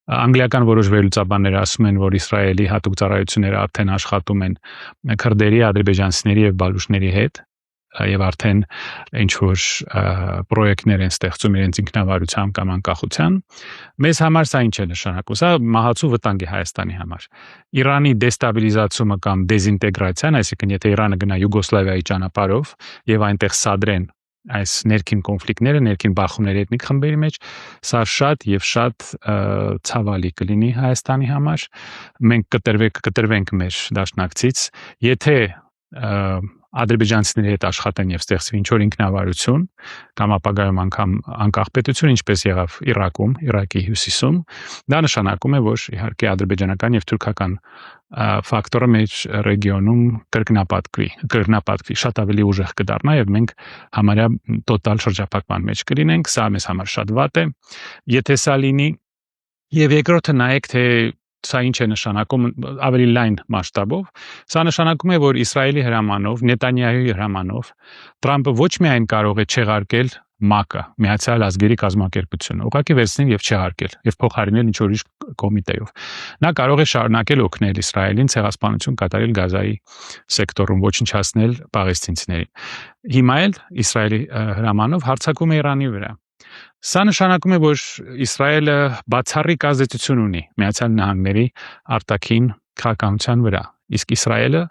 Անգլիական որոշ վերլուծաբաններ ասում են, որ Իսրայելի հատուկ ծառայությունները արդեն աշխատում են քրդերի, ադրբեջանցիների եւ բալուչների հետ եւ արդեն ինչ որ պրոյեկտներ են ստեղծում իրենց ինքնավարությամբ կամ անկախության, մեզ համար սա ինչ է նշանակում։ Սա մահացու վտանգ է Հայաստանի համար։ Իրանի դեստաբիլիզացումը կամ դեզինտեգրացիան, այսինքն եթե Իրանը գնա Յուգոսլավիայի ճանապարհով եւ այնտեղ սադրեն այս ներքին կոնֆլիկտները, ներքին բախումները էթնիկ խմբերի մեջ, սա շատ եւ շատ ցավալի կլինի Հայաստանի համար։ Մենք կտրվենք մեր դաշնակցից, եթե ադրբեջանցիների հետ աշխատեն եւ ստեղծվի ինչ որ ինքնավարություն կամ ապագայում անգամ անկախ պետություն, ինչպես եղավ Իրաքում, Իրաքի հյուսիսում, դա նշանակում է, որ իհարկե ադրբեջանական եւ թուրքական ֆակտորը մեր ռեգիոնում կրկնապատկվի, շատ ավելի ուժեղ կդառնա եւ մենք համարյա տոտալ շրջափակման մեջ կլինենք, սա մեզ համար շատ վատ է։ Եթե սա լինի, եւ երկրորդը նայեք, թե սա ինչ է նշանակում ավելի լայն մասշտաբով, սա նշանակում է, որ Իսրայելի հրամանով, Նետանյահուի հրամանով Տրամպը ոչ միայն կարող է չեղարկել ՄԱԿ-ը, Միացյալ Ազգերի Կազմակերպությունը, ուղղակի վերցնել եւ չեղարկել եւ փոխարինել ինչ որ ուրիշ կոմիտեով։ Նա կարող է շարունակել օգնել Իսրայելին ցեղասպանություն կատարել Գազայի սեկտորում, ոչնչացնել պաղեստինցիներին։ Հիմա էլ Իսրայելի հրամանով հարձակում է Իրանի վրա։ Սա նշանակում է, որ Իսրայելը բացառիկ ազդեցություն ունի Միացյալ Նահանգների արտաքին քաղաքականության վրա, իսկ Իսրայելը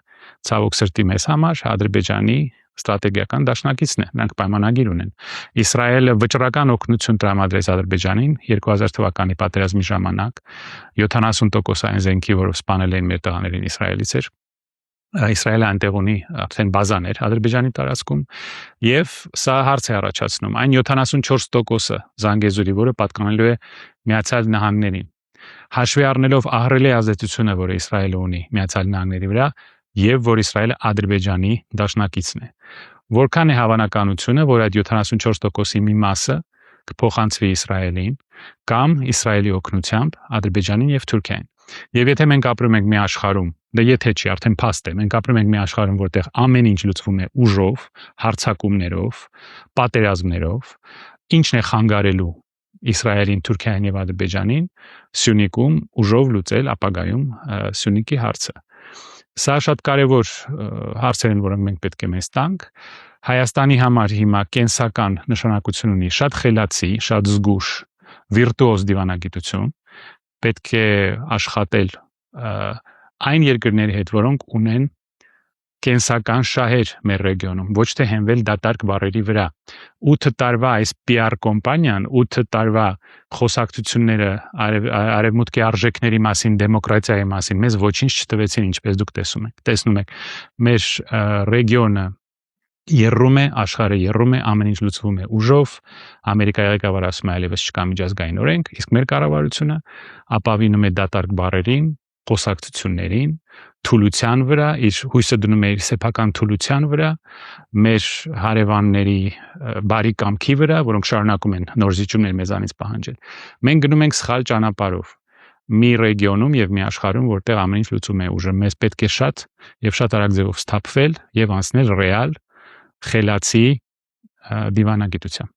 ցավոք սրտի մեզ համար Ադրբեջանի ստրատեգիական դաշնակիցն է, նրանք պայմանագիր ունեն։ Իսրայելը վճռական օգնություն տրամադրեց Ադրբեջանին 2000 թվականի պատերազմի ժամանակ 70% այն զենքի, որով սպանել էին մեր տղաներին իսրայելից էր։ Իսրայելը այնտեղ ունի արդեն բազաներ Ադրբեջանի տարածքում եւ սա հարց է առաջացնում այն 74% Զանգեզուրի, որը պատկանելու է Միացյալ Նահանգներին, հաշվի առնելով ահռելի ազդեցությունը, որը Իսրայելը ունի Միացյալ Նահանգների վրա եւ որ Իսրայելը Ադրբեջանի դաշնակիցն է, որքան է հավանականությունը, որ այդ 74%-ի մի մասը կփոխանցվի Իսրայելին կամ Իսրայելի օգնությամբ Ադրբեջանին եւ Թուրքիային։ Եվ եթե մենք ապրում ենք մի աշխարհում, դա եթե չի, արդեն փաստ է, մենք ապրում ենք մի աշխարհում, որտեղ ամեն ինչ լուծվում է ուժով, հարձակումներով, պատերազմներով, ինչն է խանգարելու Իսրայելին, Թուրքիային եւ Ադրբեջանին Սյունիքում ուժով լուծել ապագայում Սյունիքի հարցը։ Սա շատ կարևոր հարցեր են, որոնք մենք պետք է մեզ տանք։ Հայաստանի համար հիմա կենսական նշանակություն ունի շատ խելացի, շատ զգուշ, վիրտուոզ դիվանագիտություն, պետք է աշխատել այն երկրների հետ, որոնք ունեն կենսական շահեր մեր ռեգիոնում, ոչ թե հենվել դատարկ բառերի վրա։ 8 տարվա այս PR կոմպանիան, 8 տարվա խոսակցությունները արևմուտքի արժեքների մասին, դեմոկրատիայի մասին մեզ ոչինչ չտվեցին, ինչպես դուք տեսնում եք։ Մեր ռեգիոնը երրում է, աշխարհը երրում է, ամեն ինչ լուծվում է ուժով, Ամերիկայի ղեկավարը ասում է այլևս չկա միջազգային օրենք, իսկ մեր կառավարությունը ապավինում է դատարկ բառերին, խոսակցություններին, թուլության վրա, իր հույսը դնում է իր սեփական թուլության վրա, մեր հարևանների բարի կամքի վրա, որոնք շարունակում են նոր զիջումներ մեզանից պահանջել։ Մենք գնում ենք սխալ ճանապարհով մի ռեգիոնում եւ մի աշխարհում, որտեղ ամեն ինչ լուծում է ուժը։ Մեզ պետք է շատ արագ ձևով սթափվել եւ անցնել ռեալ խելացի դիվանագիտության։